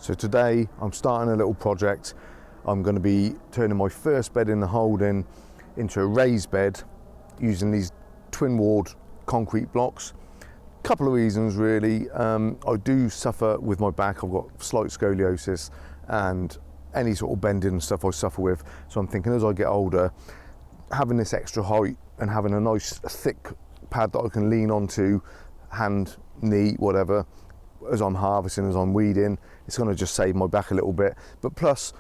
So today I'm starting a little project. I'm going to be turning my first bed in the holding into a raised bed using these twin walled concrete blocks. Couple of reasons really. I do suffer with my back. I've got slight scoliosis and any sort of bending and stuff I suffer with. So I'm thinking as I get older, having this extra height and having a nice thick pad that I can lean onto, hand, knee, whatever, as I'm harvesting, as I'm weeding, it's going to just save my back a little bit. But plus,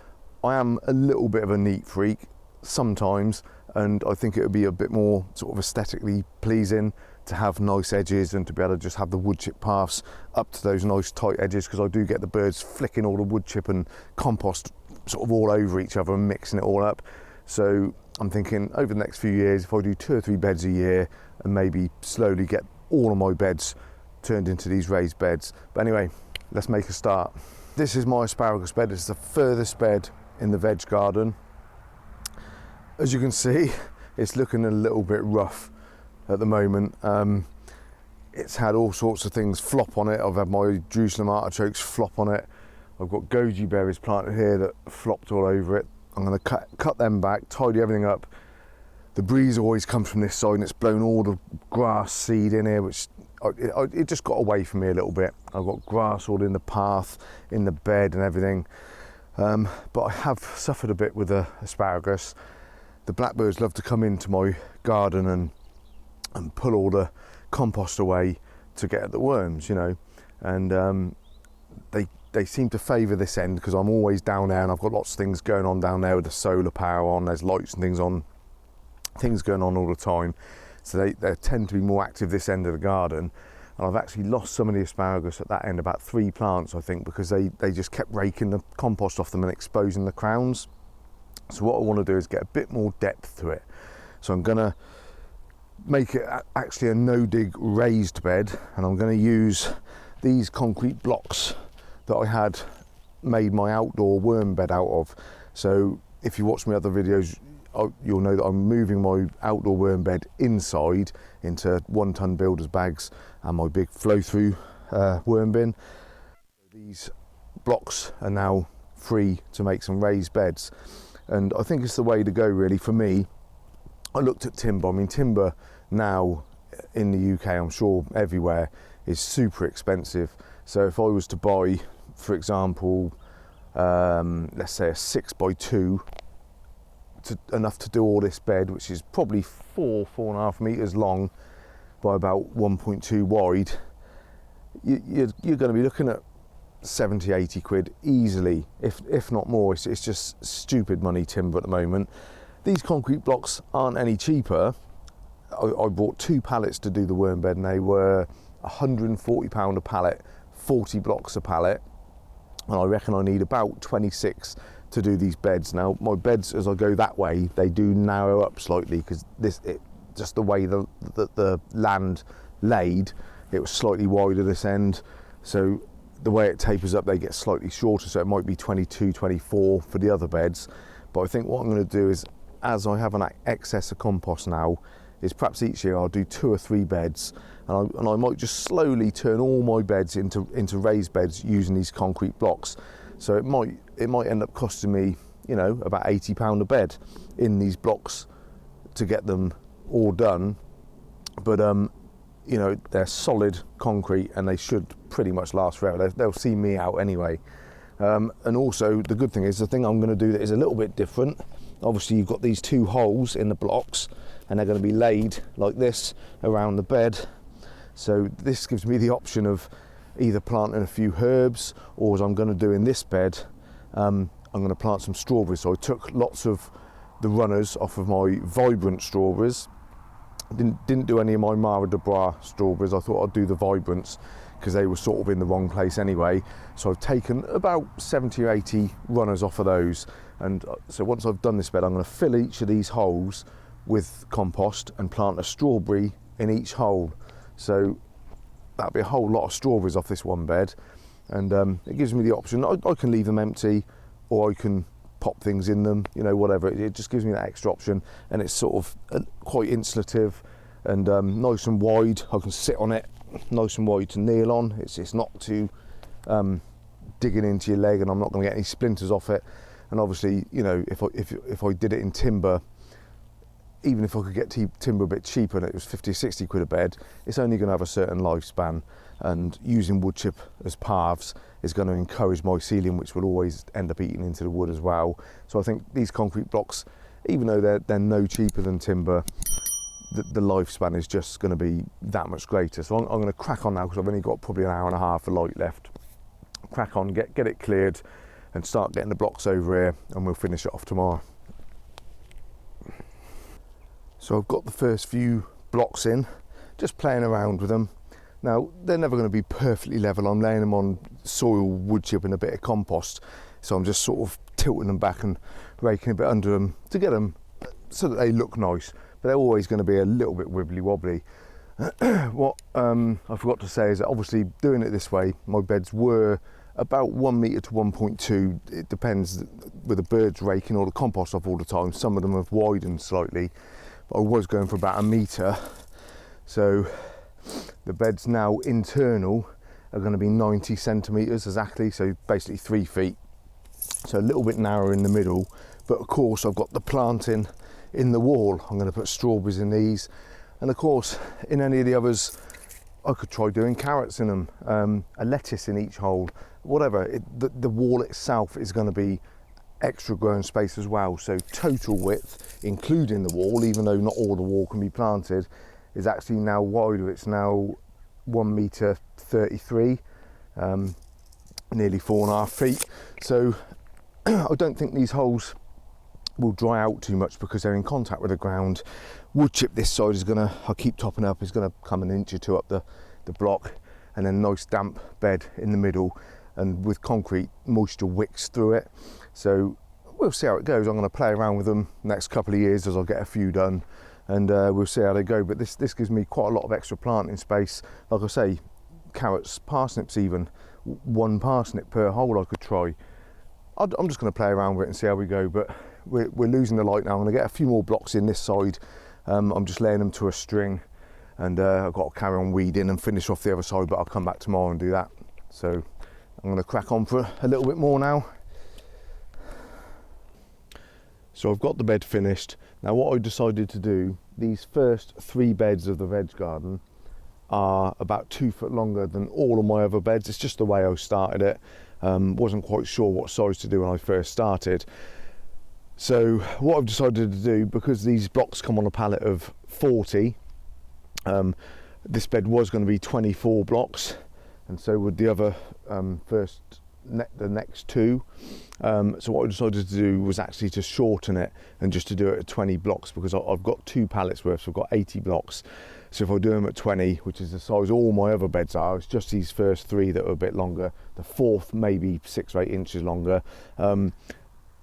I am a little bit of a neat freak sometimes, and I think it would be a bit more sort of aesthetically pleasing to have nice edges and to be able to just have the wood chip paths up to those nice tight edges, because I do get the birds flicking all the wood chip and compost sort of all over each other and mixing it all up. So I'm thinking over the next few years, if I do 2 or 3 beds a year and maybe slowly get all of my beds turned into these raised beds. But anyway, let's make a start. This is my asparagus bed. It's the furthest bed in the veg garden. As you can see, it's looking a little bit rough at the moment. It's had all sorts of things flop on it. I've had my Jerusalem artichokes flop on it. I've got goji berries planted here that flopped all over it. I'm going to cut them back, tidy everything up. The breeze always comes from this side and it's blown all the grass seed in here, which it just got away from me a little bit. I've got grass all in the path, in the bed and everything. But I have suffered a bit with the asparagus. The blackbirds love to come into my garden and pull all the compost away to get at the worms, you know. And they seem to favour this end because I'm always down there and I've got lots of things going on down there with the solar power on, there's lights and things on, things going on all the time. So they tend to be more active this end of the garden. And I've actually lost some of the asparagus at that end, about 3 plants I think, because they just kept raking the compost off them and exposing the crowns. So what I want to do is get a bit more depth to it. So I'm going to make it actually a no-dig raised bed, and I'm going to use these concrete blocks that I had made my outdoor worm bed out of. So if you watch my other videos, you'll know that I'm moving my outdoor worm bed inside into 1-ton builder's bags and my big flow-through worm bin. These blocks are now free to make some raised beds, and I think it's the way to go really for me. I looked at timber. I mean, timber now in the UK, I'm sure everywhere, is super expensive. So if I was to buy, for example, let's say a 6x2, enough to do all this bed, which is probably 4.5 meters long by about 1.2 wide, you're going to be looking at 70-80 quid easily, if not more. It's just stupid money, timber at the moment. These concrete blocks aren't any cheaper. I bought 2 pallets to do the worm bed and they were £140 a pallet, 40 blocks a pallet, and I reckon I need about 26 to do these beds. Now my beds, as I go that way, they do narrow up slightly because just the way the land laid, it was slightly wider this end, so the way it tapers up they get slightly shorter, so it might be 22, 24 for the other beds. But I think what I'm going to do is, as I have an excess of compost now, is perhaps each year I'll do 2 or 3 beds, and I might just slowly turn all my beds into raised beds using these concrete blocks. So it might end up costing me, you know, about £80 a bed in these blocks to get them all done. But you know, they're solid concrete and they should pretty much last forever. They'll see me out anyway. And also the good thing is, the thing I'm going to do that is a little bit different. Obviously you've got these 2 holes in the blocks and they're going to be laid like this around the bed. So this gives me the option of either planting a few herbs, or as I'm going to do in this bed, I'm going to plant some strawberries. So I took lots of the runners off of my vibrant strawberries. Didn't do any of my Mara de Bras strawberries. I thought I'd do the vibrants because they were sort of in the wrong place anyway. So I've taken about 70 or 80 runners off of those. And so once I've done this bed, I'm going to fill each of these holes with compost and plant a strawberry in each hole. So that'll be a whole lot of strawberries off this one bed, and it gives me the option. I can leave them empty, or I can pop things in them, you know, whatever. It just gives me that extra option, and it's sort of quite insulative and nice and wide. I can sit on it, nice and wide to kneel on. It's not too digging into your leg and I'm not going to get any splinters off it. And obviously, you know, if I did it in timber, even if I could get timber a bit cheaper and it was 50 or 60 quid a bed, it's only going to have a certain lifespan, and using wood chip as paths is going to encourage mycelium, which will always end up eating into the wood as well. So I think these concrete blocks, even though they're no cheaper than timber, the lifespan is just going to be that much greater. So I'm going to crack on now, because I've only got probably an hour and a half of light left. Crack on, get it cleared and start getting the blocks over here, and we'll finish it off tomorrow. So I've got the first few blocks in, just playing around with them. Now, they're never going to be perfectly level. I'm laying them on soil, wood chip and a bit of compost. So I'm just sort of tilting them back and raking a bit under them to get them so that they look nice. But they're always going to be a little bit wibbly wobbly. What I forgot to say is that obviously doing it this way, my beds were about 1 metre to 1.2. It depends with the birds raking all the compost off all the time. Some of them have widened slightly. I was going for about 1 metre, so the beds now internal are going to be 90 centimetres exactly, so basically 3 feet, so a little bit narrower in the middle. But of course I've got the planting in the wall. I'm going to put strawberries in these, and of course in any of the others I could try doing carrots in them, a lettuce in each hole, whatever. The wall itself is going to be extra growing space as well, so total width including the wall, even though not all the wall can be planted, is actually now wider. It's now 1 metre 33, nearly 4.5 feet. So I don't think these holes will dry out too much because they're in contact with the ground. Wood chip this side is gonna, I keep topping up, is gonna come an inch or two up the block, and then nice damp bed in the middle, and with concrete, moisture wicks through it. So we'll see how it goes. I'm going to play around with them next couple of years as I'll get a few done, and we'll see how they go. But this gives me quite a lot of extra planting space. Like I say, carrots, parsnips even, 1 parsnip per hole I could try. I'm just going to play around with it and see how we go, but we're losing the light now. I'm going to get a few more blocks in this side. I'm just laying them to a string, and I've got to carry on weeding and finish off the other side, but I'll come back tomorrow and do that. So I'm going to crack on for a little bit more now. So I've got the bed finished. Now what I decided to do, these first 3 beds of the veg garden are about 2 foot longer than all of my other beds. It's just the way I started it. Wasn't quite sure what size to do when I first started. So what I've decided to do, because these blocks come on a pallet of 40, this bed was going to be 24 blocks, and so would the other the next 2. So what I decided to do was actually to shorten it and just to do it at 20 blocks, because I've got 2 pallets worth, so I've got 80 blocks. So if I do them at 20, which is the size all my other beds are, it's just these first 3 that are a bit longer. The 4th maybe 6 or 8 inches longer.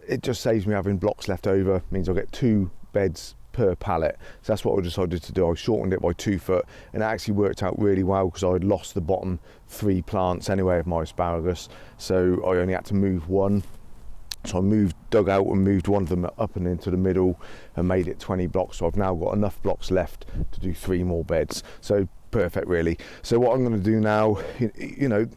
It just saves me having blocks left over, means I'll get 2 beds per pallet. So that's what I decided to do. I shortened it by 2 foot, and it actually worked out really well because I'd lost the bottom 3 plants anyway of my asparagus, so I only had to move 1. So I dug out and moved 1 of them up and into the middle and made it 20 blocks. So I've now got enough blocks left to do 3 more beds. So perfect really. So what I'm going to do now, you know,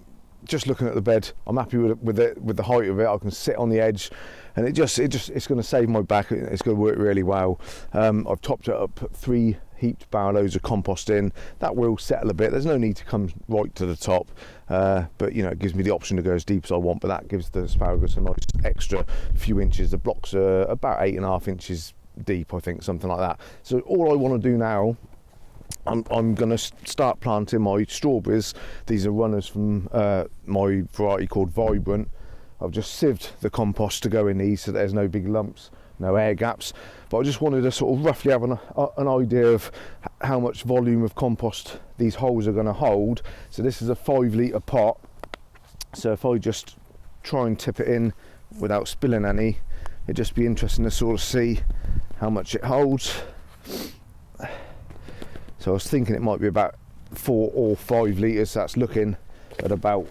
just looking at the bed, I'm happy with the height of it. I can sit on the edge, and it's going to save my back. It's going to work really well. I've topped it up, put 3 heaped barrel loads of compost in. That will settle a bit. There's no need to come right to the top, but you know, it gives me the option to go as deep as I want, but that gives the asparagus a nice extra few inches. The blocks are about 8.5 inches deep, I think, something like that. So all I want to do now, I'm going to start planting my strawberries. These are runners from my variety called Vibrant. I've just sieved the compost to go in these so there's no big lumps, no air gaps, but I just wanted to sort of roughly have an idea of how much volume of compost these holes are going to hold. So this is a 5 litre pot, so if I just try and tip it in without spilling any, it'd just be interesting to sort of see how much it holds. So I was thinking it might be about 4 or 5 litres, so that's looking at about,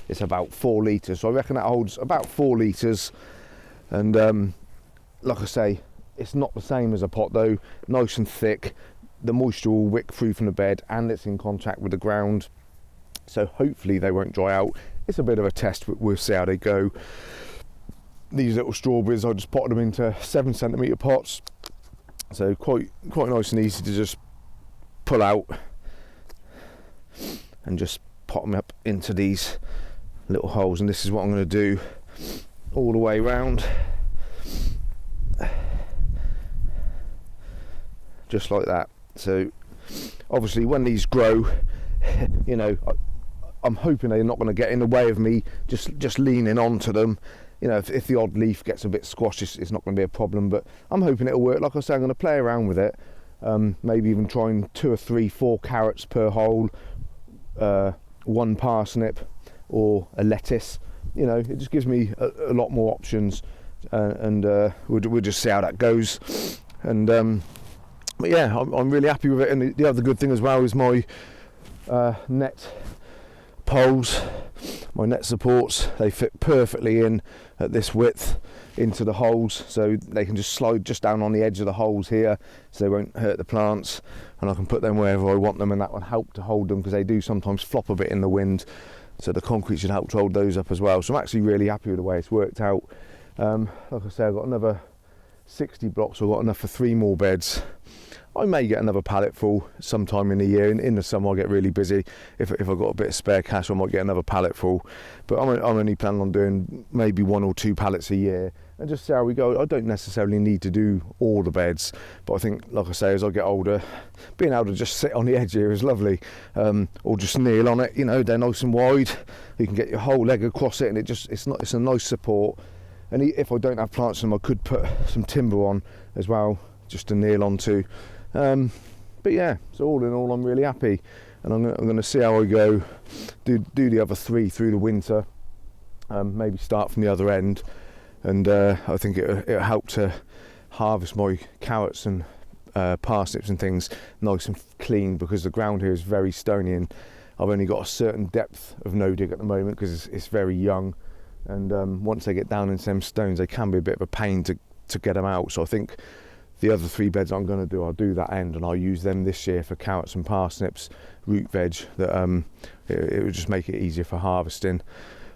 it's about 4 litres. So I reckon that holds about 4 litres. And like I say, it's not the same as a pot though, nice and thick. The moisture will wick through from the bed, and it's in contact with the ground. So hopefully they won't dry out. it's a bit of a test, but we'll see how they go. These little strawberries, I just potted them into 7cm pots, so quite nice and easy to just pull out and just pot them up into these little holes. And this is what I'm going to do all the way around, just like that. So obviously when these grow, you know, I'm hoping they're not going to get in the way of me just leaning onto them. You know, if the odd leaf gets a bit squashed, it's not going to be a problem, but I'm hoping it'll work. Like I say, I'm going to play around with it, maybe even trying 2 or 3, 4 carrots per hole, 1 parsnip or a lettuce. You know, it just gives me a lot more options, and we'll just see how that goes. And but yeah, I'm really happy with it. And the other good thing as well is my net poles, my net supports, they fit perfectly in at this width into the holes, so they can just slide just down on the edge of the holes here, so they won't hurt the plants, and I can put them wherever I want them, and that will help to hold them, because they do sometimes flop a bit in the wind, so the concrete should help to hold those up as well. So I'm actually really happy with the way it's worked out. Like I say, I've got another 60 blocks, I've got enough for 3 more beds. I may get another pallet full sometime in the year. In the summer I get really busy. If I've got a bit of spare cash, I might get another pallet full. But I'm only planning on doing maybe 1 or 2 pallets a year, and just see how we go. I don't necessarily need to do all the beds, but I think, like I say, as I get older, being able to just sit on the edge here is lovely, or just kneel on it. You know, they're nice and wide. You can get your whole leg across it, and it's a nice support. And if I don't have plants in them, I could put some timber on as well, just to kneel onto. But yeah, so all in all, I'm really happy, and I'm going to see how I go. Do the other 3 through the winter, maybe start from the other end, and I think it'll help to harvest my carrots and parsnips and things nice and clean, because the ground here is very stony, and I've only got a certain depth of no dig at the moment because it's very young, and once they get down into them stones, they can be a bit of a pain to get them out. So I think the other 3 beds I'm going to do, I'll do that end, and I'll use them this year for carrots and parsnips, root veg, that it would just make it easier for harvesting.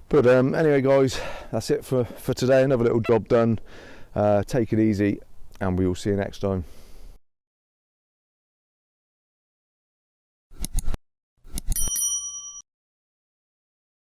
But anyway guys, that's it for today. Another little job done. Take it easy, and we will see you next time.